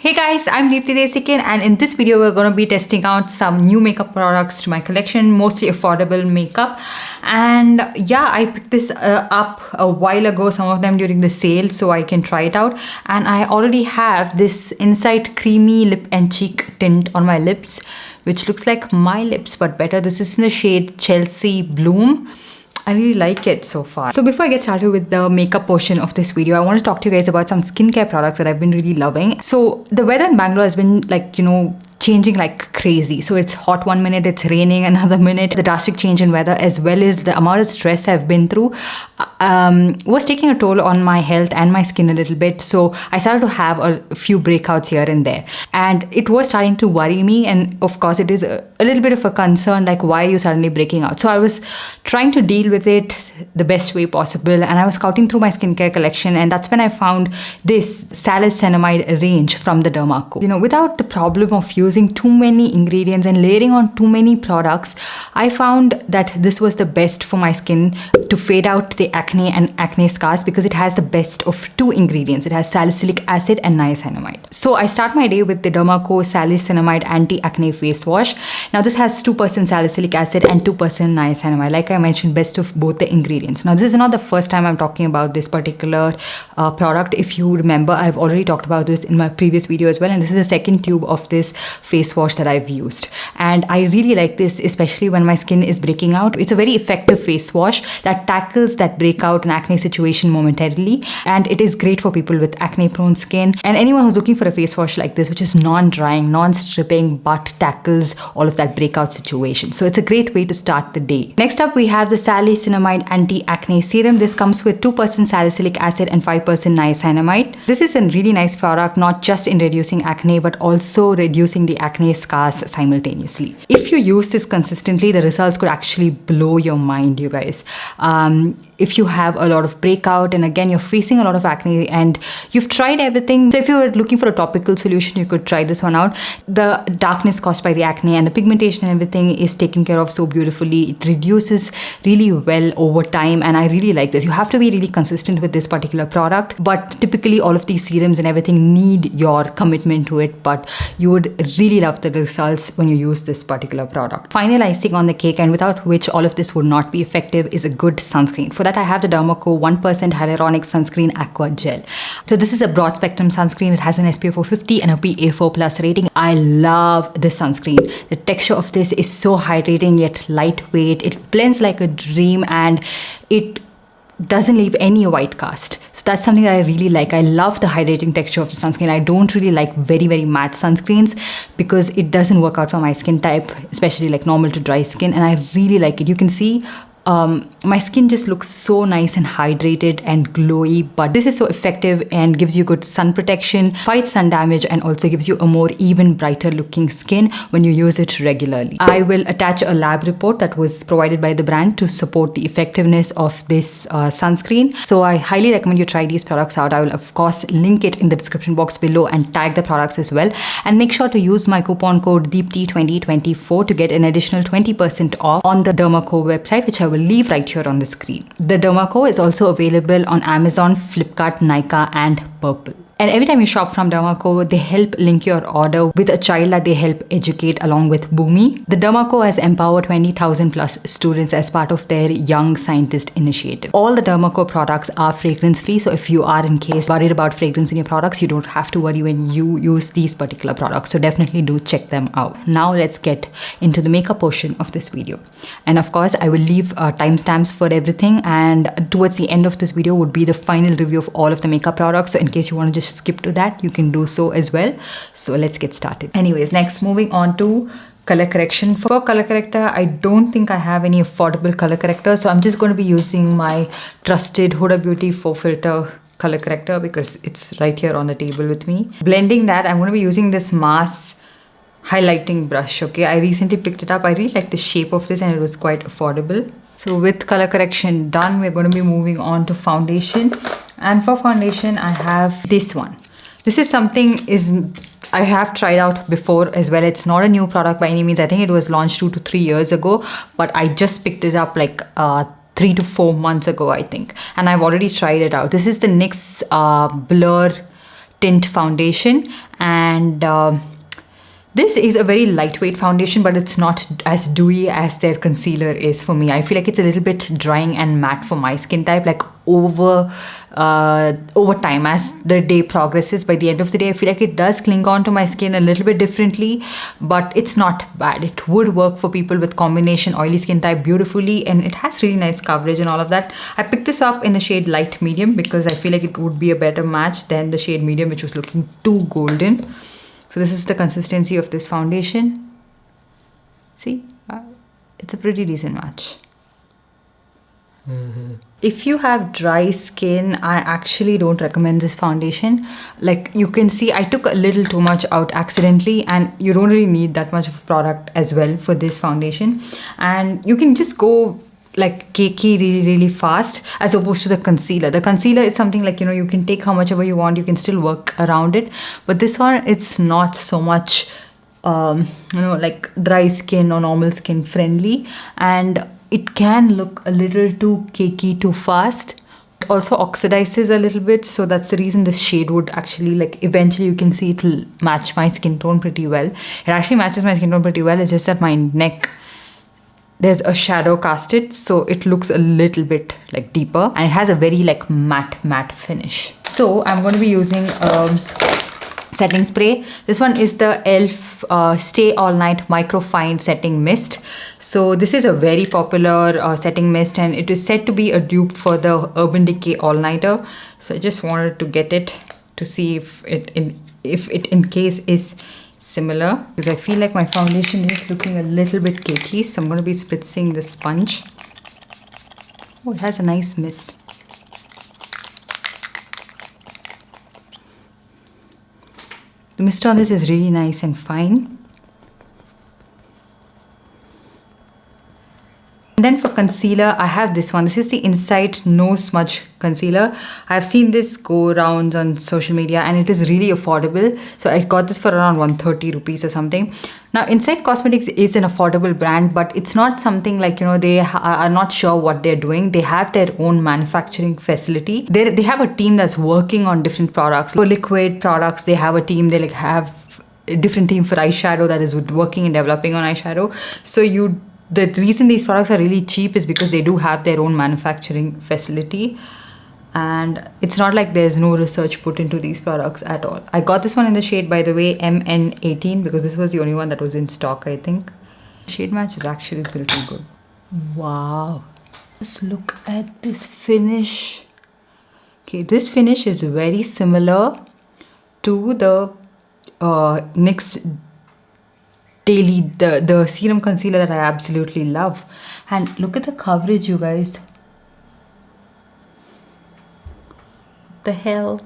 Hey guys, I'm Deepthi Desikan, and in this video we're going to be testing out some new makeup products to my collection, mostly affordable makeup. And yeah, I picked this up a while ago, some of them during the sale, so I can try it out. And I already have this Insight Creamy Lip and Cheek Tint on my lips, which looks like my lips but better. This is in the shade Chelsea Bloom. I really like it so far. So before I get started with the makeup portion of this video, I want to talk to you guys about some skincare products that I've been really loving. So the weather in Bangalore has been changing like crazy. So it's hot one minute, it's raining another minute. The drastic change in weather as well as the amount of stress I've been through was taking a toll on my health and my skin a little bit. So I started to have a few breakouts here and there, and it was starting to worry me. And of course it is a little bit of a concern, like why are you suddenly breaking out? So I was trying to deal with it the best way possible, and I was scouting through my skincare collection, and that's when I found this salicylamide range from the Derma. Without the problem of using too many ingredients and layering on too many products, I found that this was the best for my skin to fade out the acne and acne scars, because it has the best of two ingredients. It has salicylic acid and niacinamide. So I start my day with the Derma Salicylamide Anti-Acne Face Wash. Now this has 2% salicylic acid and 2% niacinamide. Like I mentioned, best of both the ingredients. Now this is not the first time I'm talking about this particular product. If you remember, I've already talked about this in my previous video as well, and this is the second tube of this face wash that I've used, and I really like this, especially when my skin is breaking out. It's a very effective face wash that tackles that breakout and acne situation momentarily, and it is great for people with acne prone skin and anyone who's looking for a face wash like this, which is non-drying, non-stripping, but tackles all of that breakout situation. So it's a great way to start the day. Next up, we have the Salicylamide Anti-Acne Serum. This comes with 2% salicylic acid and 5% niacinamide. This is a really nice product, not just in reducing acne but also reducing the acne scars simultaneously. If you use this consistently, the results could actually blow your mind, you guys. If you have a lot of breakout, and again you're facing a lot of acne and you've tried everything, so if you're looking for a topical solution, you could try this one out. The darkness caused by the acne and the pigmentation and everything is taken care of so beautifully. It reduces really well over time, and I really like this. You have to be really consistent with this particular product, but typically all of these serums and everything need your commitment to it, but you would really love the results when you use this particular product. Final icing on the cake, and without which all of this would not be effective, is a good sunscreen. For that, I have the Derma 1% Hyaluronic Sunscreen Aqua Gel. So this is a broad spectrum sunscreen. It has an SPF of 50 and a PA4 plus rating. I love this sunscreen. The texture of this is so hydrating yet lightweight. It blends like a dream, and it doesn't leave any white cast. So that's something that I really like. I love the hydrating texture of the sunscreen. I don't really like very matte sunscreens because it doesn't work out for my skin type, especially like normal to dry skin, and I really like it. You can see my skin just looks so nice and hydrated and glowy, but this is so effective and gives you good sun protection, fights sun damage, and also gives you a more even, brighter looking skin when you use it regularly. I will attach a lab report that was provided by the brand to support the effectiveness of this sunscreen. So I highly recommend you try these products out. I will of course link it in the description box below and tag the products as well. And make sure to use my coupon code Deepthi2024 to get an additional 20% off on the Derma website, which I will leave right here on the screen. The Derma is also available on Amazon, Flipkart, Nykaa, and Purple. And every time you shop from Derma, they help link your order with a child that they help educate along with Bhumi. The Derma has empowered 20,000 plus students as part of their Young Scientist initiative. All the Derma products are fragrance free, so if you are in case worried about fragrance in your products, you don't have to worry when you use these particular products. So definitely do check them out. Now let's get into the makeup portion of this video. And of course, I will leave timestamps for everything, and towards the end of this video would be the final review of all of the makeup products. So in case you want to just skip to that, you can do so as well. So let's get started. Anyways, next, moving on to color correction. For color corrector, I don't think I have any affordable color corrector, so I'm just going to be using my trusted Huda Beauty 4 filter color corrector because it's right here on the table with me. Blending that, I'm going to be using this Mousse highlighting brush. Okay, I recently picked it up. I really like the shape of this and it was quite affordable. So with color correction done, we're going to be moving on to foundation. And for foundation, I have this one. This is something I have tried out before as well. It's not a new product by any means. I think it was launched 2 to 3 years ago, but I just picked it up like 3 to 4 months ago, I think. And I've already tried it out. This is the NYX Blur Tint foundation, and this is a very lightweight foundation, but it's not as dewy as their concealer is for me. I feel like it's a little bit drying and matte for my skin type. Like over time, as the day progresses, by the end of the day, I feel like it does cling on to my skin a little bit differently, but it's not bad. It would work for people with combination oily skin type beautifully, and it has really nice coverage and all of that. I picked this up in the shade light medium because I feel like it would be a better match than the shade medium, which was looking too golden. So this is the consistency of this foundation. See, it's a pretty decent match. If you have dry skin, I actually don't recommend this foundation. Like you can see, I took a little too much out accidentally, and you don't really need that much of a product as well for this foundation. And you can just go like cakey really fast, as opposed to the concealer. The concealer is something like, you know, you can take how much ever you want, you can still work around it. But this one, it's not so much you know, like dry skin or normal skin friendly, and it can look a little too cakey too fast. It also oxidizes a little bit, so that's the reason this shade would actually, like, eventually you can see it will match my skin tone pretty well. It actually matches my skin tone pretty well. It's just that my neck, there's a shadow casted, so it looks a little bit like deeper, and it has a very like matte finish. So I'm going to be using setting spray. This one is the e.l.f. Stay All Night Micro Fine Setting Mist. So this is a very popular setting mist, and it is said to be a dupe for the Urban Decay All Nighter. So I just wanted to get it to see if it in case is similar, because I feel like my foundation is looking a little bit cakey, so I'm going to be spritzing the sponge. Oh, it has a nice mist. The mist on this is really nice and fine. And then for concealer, I have this one. This is the Insight No Smudge Concealer. I've seen this go rounds on social media, and it is really affordable. So I got this for around 130 rupees or something. Now, Insight Cosmetics is an affordable brand, but it's not something like, you know, they are not sure what they're doing. They have their own manufacturing facility. They have a team that's working on different products. For liquid products, they have a team. They like have a different team for eyeshadow that is working and developing on eyeshadow. So the reason these products are really cheap is because they do have their own manufacturing facility, and it's not like there's no research put into these products at all. I got this one in the shade, by the way, MN18, because this was the only one that was in stock, I think. Shade match is actually pretty good. Wow, just look at this finish. Okay, this finish is very similar to the NYX Daily, the serum concealer that I absolutely love. And look at the coverage, you guys. What the hell?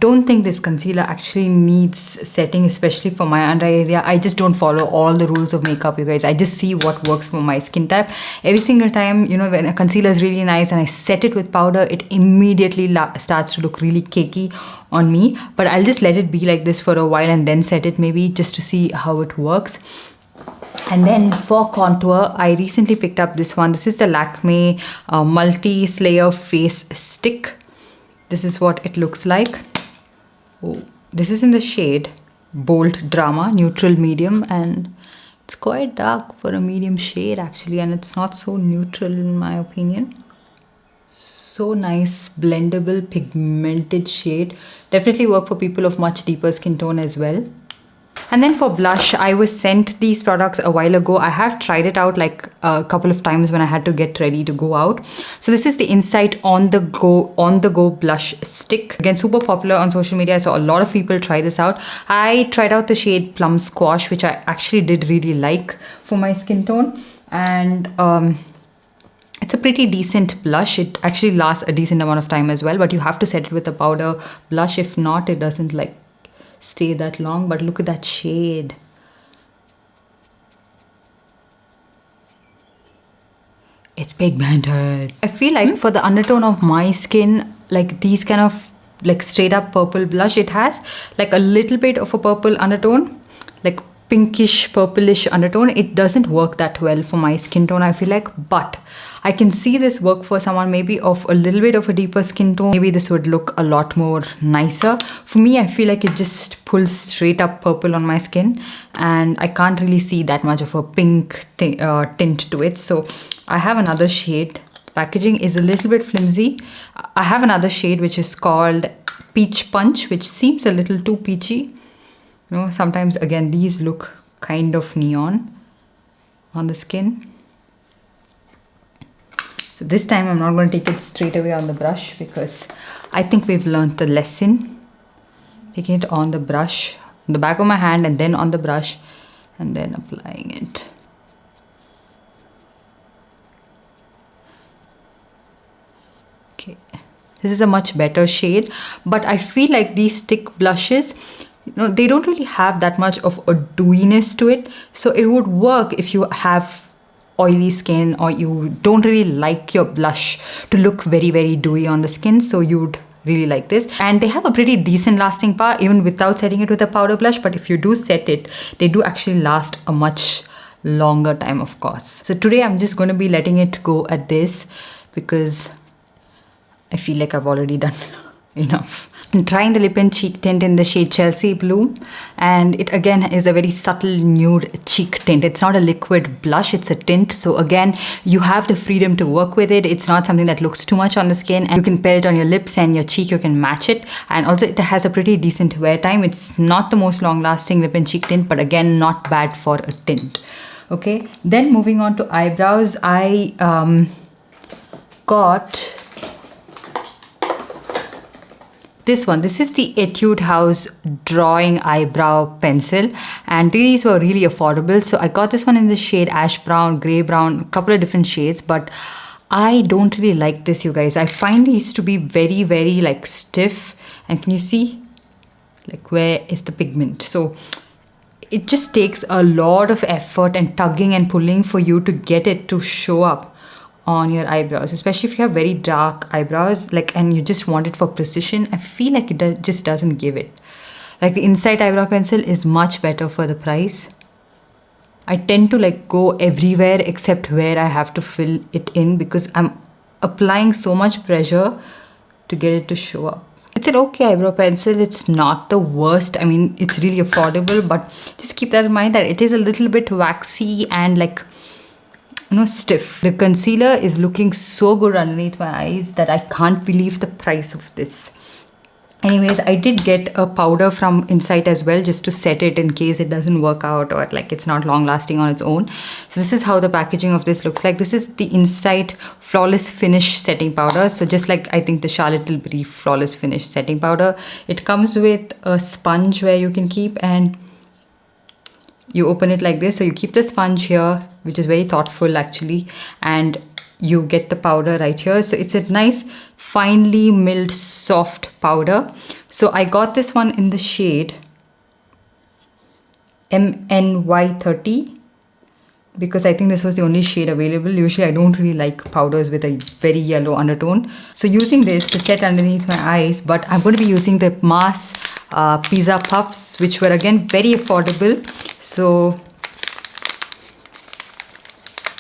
Don't think this concealer actually needs setting, especially for my under eye area. I just don't follow all the rules of makeup, you guys. I just see what works for my skin type. Every single time, you know, when a concealer is really nice and I set it with powder, it immediately starts to look really cakey on me. But I'll just let it be like this for a while and then set it, maybe just to see how it works. And then for contour, I recently picked up this one. This is the Lakme MultiSlayer Face Stick. This is what it looks like. Oh, this is in the shade Bold Drama, neutral medium, and it's quite dark for a medium shade actually, and it's not so neutral in my opinion. So nice, blendable, pigmented shade. Definitely work for people of much deeper skin tone as well. And then for blush, I was sent these products a while ago. I have tried it out like a couple of times when I had to get ready to go out. So this is the Insight On The Go Blush Stick. Again, super popular on social media. I saw a lot of people try this out. I tried out the shade Plum Squash, which I actually did really like for my skin tone. And it's a pretty decent blush. It actually lasts a decent amount of time as well, but you have to set it with a powder blush. If not, it doesn't like stay that long. But look at that shade. It's pigmented. I feel like for the undertone of my skin, like these kind of like straight up purple blush, it has like a little bit of a purple undertone, like pinkish purplish undertone, it doesn't work that well for my skin tone, I feel like. But I can see this work for someone maybe of a little bit of a deeper skin tone. Maybe this would look a lot more nicer. For me, I feel like it just pulls straight up purple on my skin, and I can't really see that much of a pink tint to it. So I have another shade. Packaging is a little bit flimsy. I have another shade which is called Peach Punch, which seems a little too peachy. You know, sometimes again these look kind of neon on the skin. So this time I'm not going to take it straight away on the brush, because I think we've learned the lesson. Taking it on the brush, on the back of my hand, and then on the brush, and then applying it. Okay, this is a much better shade, but I feel like these stick blushes, you know, they don't really have that much of a dewiness to it. So it would work if you have oily skin, or you don't really like your blush to look very, very dewy on the skin. So you would really like this. And they have a pretty decent lasting power even without setting it with a powder blush. But if you do set it, they do actually last a much longer time, of course. So today I'm just going to be letting it go at this, because I feel like I've already done enough. I'm trying the lip and cheek tint in the shade Chelsea Blue, and it again is a very subtle nude cheek tint. It's not a liquid blush, it's a tint. So again, you have the freedom to work with it. It's not something that looks too much on the skin, and you can pair it on your lips and your cheek. You can match it, and also it has a pretty decent wear time. It's not the most long lasting lip and cheek tint, but again, not bad for a tint. Okay, then moving on to eyebrows, I got this one. This is the Etude House Drawing Eyebrow Pencil, and these were really affordable. So I got this one in the shade Ash Brown, Grey Brown, a couple of different shades, but I don't really like this, you guys. I find these to be very, very like stiff, and can you see like where is the pigment? So it just takes a lot of effort and tugging and pulling for you to get it to show up on your eyebrows, especially if you have very dark eyebrows, like, and you just want it for precision. I feel like it just doesn't give it. Like the Insight Eyebrow Pencil is much better for the price. I tend to like go everywhere except where I have to fill it in, because I'm applying so much pressure to get it to show up. It's an okay eyebrow pencil. It's not the worst. I mean, it's really affordable, but just keep that in mind that it is a little bit waxy and like, you know, stiff. The concealer is looking so good underneath my eyes that I can't believe the price of this. Anyways, I did get a powder from Insight as well, just to set it in case it doesn't work out or like it's not long lasting on its own. So this is how the packaging of this looks like. This is the Insight Flawless Finish Setting Powder. So just like I think the Charlotte Tilbury Flawless Finish Setting Powder, it comes with a sponge where you can keep, and you open it like this. So you keep the sponge here, which is very thoughtful actually, and you get the powder right here. So it's a nice finely milled soft powder. So I got this one in the shade MNY30 because I think this was the only shade available. Usually I don't really like powders with a very yellow undertone. So using this to set underneath my eyes, but I'm going to be using the Mars Pizza Puffs, which were again very affordable. So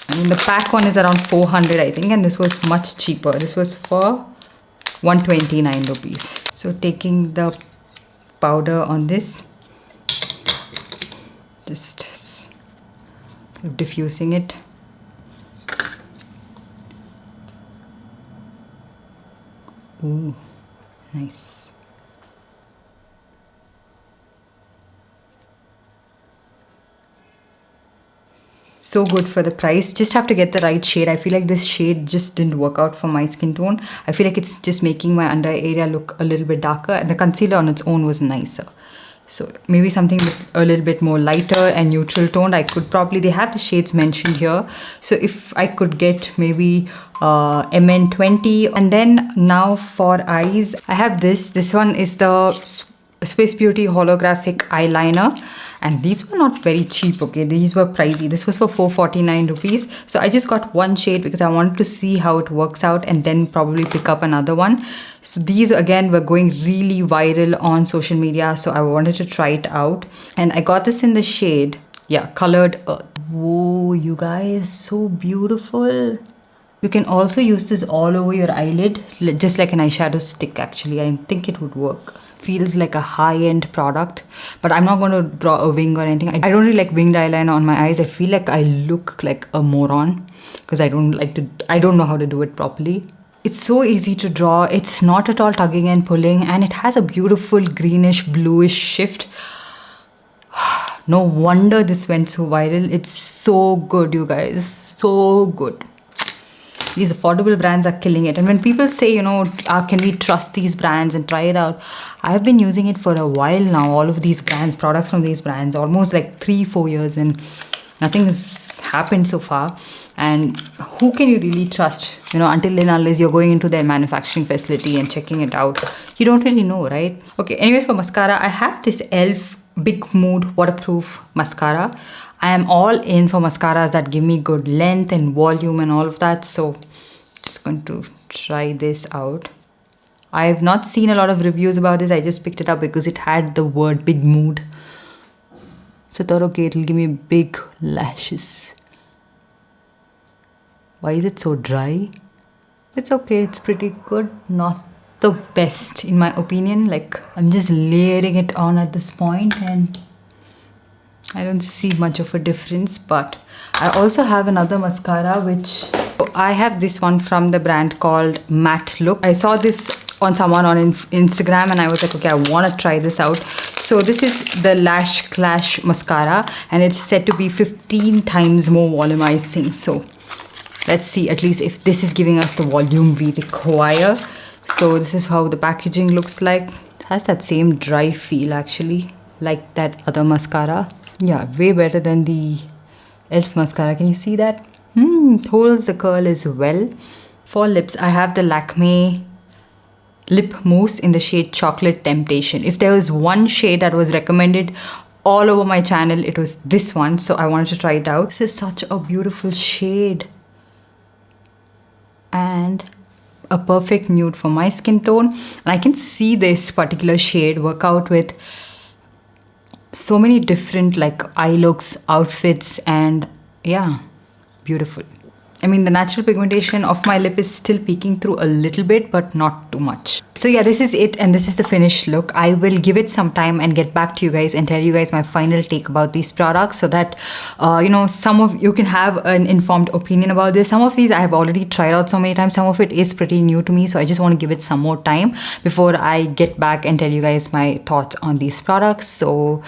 I mean, the pack one is around 400 I think, and this was much cheaper. This was for 129 rupees. So taking the powder on this, just diffusing it. Ooh, nice. So good for the price. Just have to get the right shade. I feel like this shade just didn't work out for my skin tone. I feel like it's just making my under area look a little bit darker, and the concealer on its own was nicer. So maybe something with a little bit more lighter and neutral toned. I could probably, they have the shades mentioned here. So if I could get maybe MN20. And then now for eyes, I have this. This one is the Swiss Beauty Holographic Eyeliner. And these were not very cheap, okay? These were pricey. This was for 449 rupees. So I just got one shade because I wanted to see how it works out and then probably pick up another one. So these again were going really viral on social media. So I wanted to try it out. And I got this in the shade, yeah, Colored Earth. Whoa, you guys, so beautiful. You can also use this all over your eyelid, just like an eyeshadow stick actually. I think it would work. Feels like a high-end product, but I'm not going to draw a wing or anything. I don't really like winged eyeliner on my eyes. I feel like I look like a moron because I don't know how to do it properly. It's so easy to draw. It's not at all tugging and pulling, and it has a beautiful greenish bluish shift. No wonder this went so viral. It's so good, you guys, so good. These affordable brands are killing it. And when people say, you know, can we trust these brands and try it out? I've been using it for a while now. All of these brands, products from these brands, almost like 3-4 years, and nothing has happened so far. And who can you really trust? You know, until and unless you're going into their manufacturing facility and checking it out, you don't really know, right? Okay, anyways, for mascara, I have this e.l.f. Big Mood Waterproof Mascara. I am all in for mascaras that give me good length and volume and all of that. So just going to try this out. I have not seen a lot of reviews about this. I just picked it up because it had the word Big Mood. So I thought, okay, it'll give me big lashes. Why is it so dry? It's okay. It's pretty good. Not the best in my opinion. Like, I'm just layering it on at this point and I don't see much of a difference. But I also have another mascara, which I have this one from the brand called Matte Look. I saw this on someone on Instagram and I was like, okay, I want to try this out. So this is the Lash Clash mascara and it's said to be 15 times more volumizing. So let's see at least if this is giving us the volume we require. So this is how the packaging looks like. It has that same dry feel actually, like that other mascara. Yeah, way better than the e.l.f. mascara. Can you see that? It holds the curl as well. For lips, I have the Lakme Lip Mousse in the shade Chocolate Temptation. If there was one shade that was recommended all over my channel, it was this one. So I wanted to try it out. This is such a beautiful shade. And a perfect nude for my skin tone. And I can see this particular shade work out with so many different like eye looks, outfits, and yeah, beautiful. I mean, the natural pigmentation of my lip is still peeking through a little bit, but not too much. So yeah, this is it and this is the finished look. I will give it some time and get back to you guys and tell you guys my final take about these products so that, you know, some of you can have an informed opinion about this. Some of these I have already tried out so many times. Some of it is pretty new to me. So I just want to give it some more time before I get back and tell you guys my thoughts on these products. So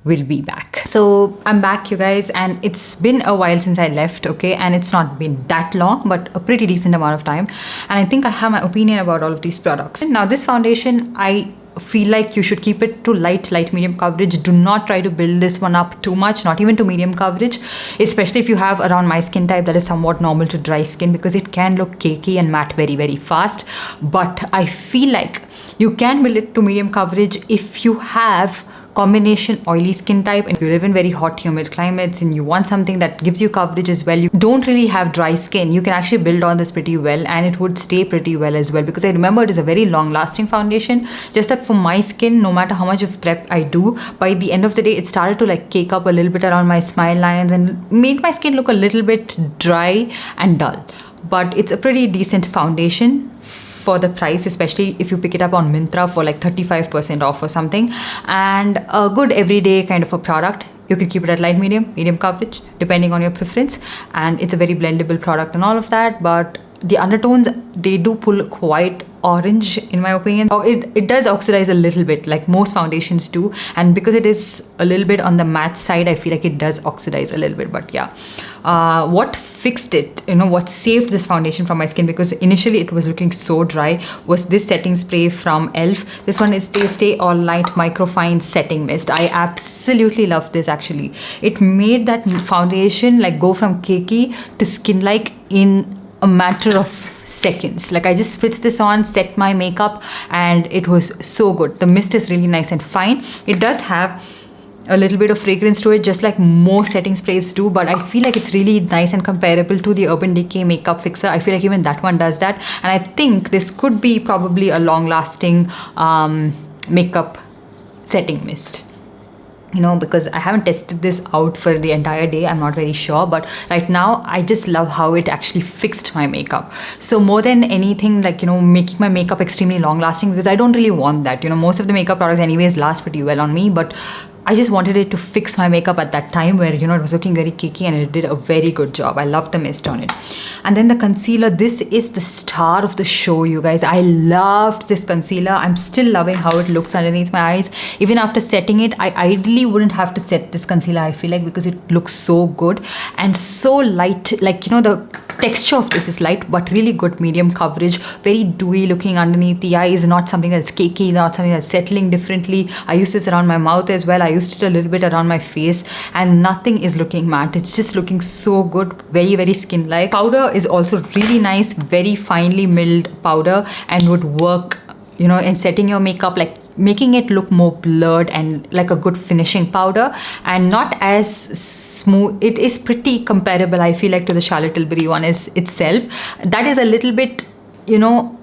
we'll be back. So I'm back, you guys, and it's been a while since I left, okay, and it's not been that long, but a pretty decent amount of time, and I think I have my opinion about all of these products. Now this foundation, I feel like you should keep it to light medium coverage. Do not try to build this one up too much, not even to medium coverage, especially if you have around my skin type that is somewhat normal to dry skin, because it can look cakey and matte very fast. But I feel like you can build it to medium coverage if you have combination oily skin type and you live in very hot humid climates and you want something that gives you coverage as well. You don't really have dry skin, you can actually build on this pretty well and it would stay pretty well as well, because I remember it is a very long lasting foundation. Just that for my skin, no matter how much of prep I do, by the end of the day it started to like cake up a little bit around my smile lines and made my skin look a little bit dry and dull. But it's a pretty decent foundation for the price, especially if you pick it up on Myntra for like 35% off or something, and a good everyday kind of a product. You can keep it at light medium coverage depending on your preference, and it's a very blendable product and all of that. But the undertones, they do pull quite orange in my opinion. It does oxidize a little bit like most foundations do, and because it is a little bit on the matte side, I feel like it does oxidize a little bit. But yeah, what fixed it, you know, what saved this foundation from my skin, because initially it was looking so dry, was this setting spray from e.l.f. This one is the Stay All Night Microfine Setting Mist. I absolutely love this actually. It made that foundation like go from cakey to skin like in a matter of seconds. Like I just spritzed this on, set my makeup, and it was so good. The mist is really nice and fine. It does have a little bit of fragrance to it, just like most setting sprays do, but I feel like it's really nice and comparable to the Urban Decay makeup fixer. I feel like even that one does that, and I think this could be probably a long-lasting makeup setting mist, you know, because I haven't tested this out for the entire day. I'm not very sure, but right now I just love how it actually fixed my makeup. So more than anything, like, you know, making my makeup extremely long lasting, because I don't really want that. You know, most of the makeup products anyways last pretty well on me, but I just wanted it to fix my makeup at that time where, you know, it was looking very cakey, and it did a very good job. I love the mist on it. And then the concealer, this is the star of the show, you guys. I loved this concealer. I'm still loving how it looks underneath my eyes. Even after setting it, I ideally wouldn't have to set this concealer, I feel like, because it looks so good and so light. Like, you know, the texture of this is light but really good medium coverage, very dewy looking underneath the eyes, not something that's cakey, not something that's settling differently. I used this around my mouth as well. I used it a little bit around my face, and nothing is looking matte. It's just looking so good, very, very skin like. Powder is also really nice, very finely milled powder, and would work, you know, in setting your makeup, like making it look more blurred and like a good finishing powder, and not as smooth. It is pretty comparable, I feel like, to the Charlotte Tilbury one is itself. That is a little bit, you know,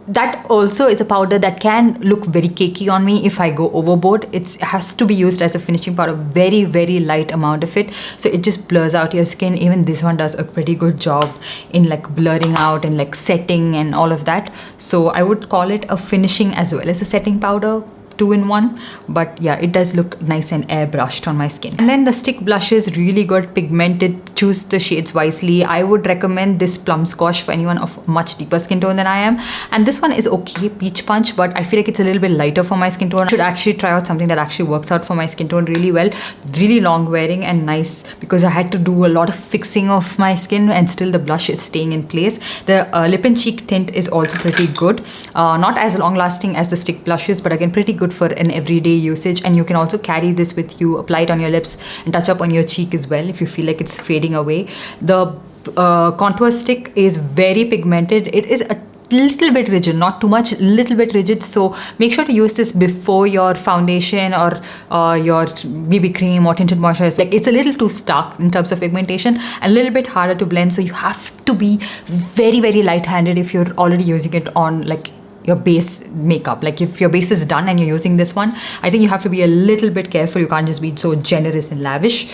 that also is a powder that can look very cakey on me if I go overboard. It has to be used as a finishing powder, very, very light amount of it, so it just blurs out your skin. Even this one does a pretty good job in like blurring out and like setting and all of that. So I would call it a finishing as well as a setting powder, 2-in-1. But yeah, it does look nice and airbrushed on my skin. And then the stick blush is really good, pigmented. Choose the shades wisely. I would recommend this Plum Squash for anyone of much deeper skin tone than I am, and this one is okay, Peach Punch, but I feel like it's a little bit lighter for my skin tone. I should actually try out something that actually works out for my skin tone really well. Really long wearing and nice, because I had to do a lot of fixing of my skin and still the blush is staying in place. The lip and cheek tint is also pretty good, not as long lasting as the stick blushes, but again pretty good for an everyday usage. And you can also carry this with you, apply it on your lips and touch up on your cheek as well if you feel like it's fading away. The contour stick is very pigmented. It is a little bit rigid, not too much, little bit rigid, so make sure to use this before your foundation or your BB cream or tinted moisturizer. Like, it's a little too stark in terms of pigmentation, a little bit harder to blend, so you have to be very, very light-handed if you're already using it on like your base makeup. Like, if your base is done and you're using this one, I think you have to be a little bit careful. You can't just be so generous and lavish,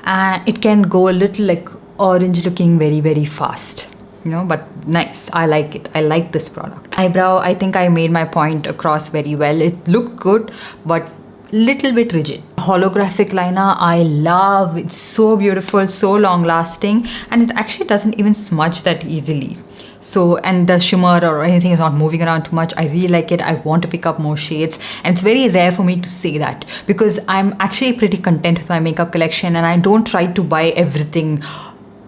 and it can go a little like orange looking very, very fast, you know, but nice. I like it. I like this product. Eyebrow, I think I made my point across very well. It looked good, but little bit rigid. Holographic liner, I love. It's so beautiful, so long lasting, and it actually doesn't even smudge that easily. So, and the shimmer or anything is not moving around too much. I really like it. I want to pick up more shades, and it's very rare for me to say that, because I'm actually pretty content with my makeup collection, and I don't try to buy everything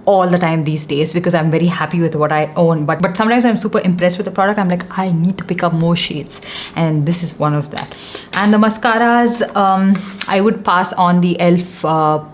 all the time these days, because I'm very happy with what I own. But sometimes I'm super impressed with the product. I'm like, I need to pick up more shades, and this is one of that. And the mascaras, I would pass on the e.l.f.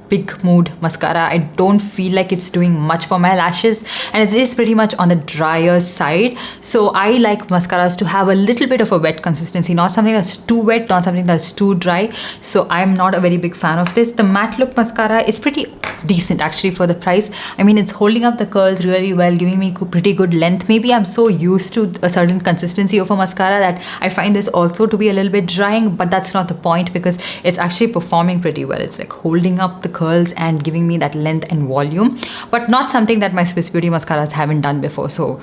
Big Mood mascara. I don't feel like it's doing much for my lashes, and it is pretty much on the drier side. So I like mascaras to have a little bit of a wet consistency, not something that's too wet, not something that's too dry. So I'm not a very big fan of this. The matte look mascara is pretty decent actually for the price. I mean, it's holding up the curls really well, giving me pretty good length. Maybe I'm so used to a certain consistency of a mascara that I find this also to be a little bit drying, but that's not the point, because it's actually performing pretty well. It's like holding up the curls and giving me that length and volume, but not something that my Swiss Beauty mascaras haven't done before. So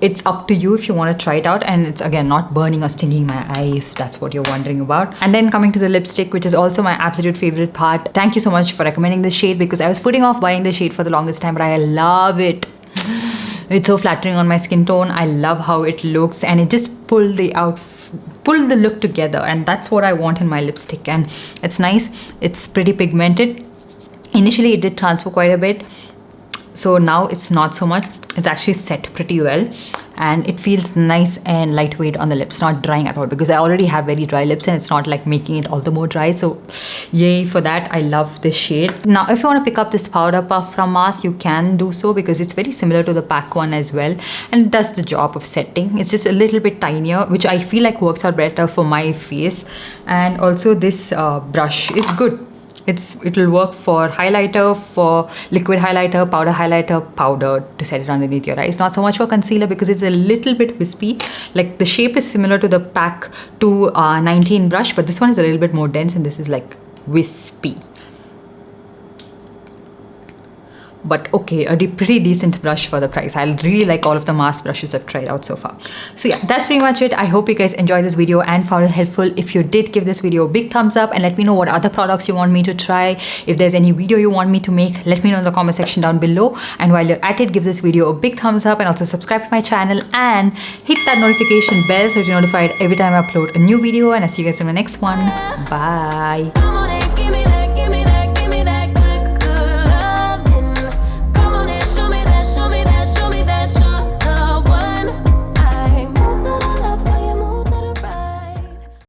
it's up to you if you want to try it out, and it's again not burning or stinging my eye, if that's what you're wondering about. And then coming to the lipstick, which is also my absolute favorite part. Thank you so much for recommending this shade, because I was putting off buying the shade for the longest time, but I love it. It's so flattering on my skin tone. I love how it looks, and it just pulled the look together, and that's what I want in my lipstick. And it's nice. It's pretty pigmented. Initially it did transfer quite a bit, so now it's not so much. It's actually set pretty well, and it feels nice and lightweight on the lips, not drying at all, because I already have very dry lips and it's not like making it all the more dry. So yay for that. I love this shade. Now if you want to pick up this powder puff from Mars, you can do so because it's very similar to the pack one as well, and it does the job of setting. It's just a little bit tinier, which I feel like works out better for my face. And also this brush is good. It'll work for highlighter, for liquid highlighter, powder to set it underneath your eyes. Not so much for concealer because it's a little bit wispy. Like the shape is similar to the pack 219 brush, but this one is a little bit more dense and this is like wispy. But okay, a pretty decent brush for the price. I really like all of the mask brushes I've tried out so far. So yeah, that's pretty much it. I hope you guys enjoyed this video and found it helpful. If you did, give this video a big thumbs up and let me know what other products you want me to try. If there's any video you want me to make, let me know in the comment section down below. And while you're at it, give this video a big thumbs up and also subscribe to my channel and hit that notification bell so you're notified every time I upload a new video. And I'll see you guys in the next one. Bye.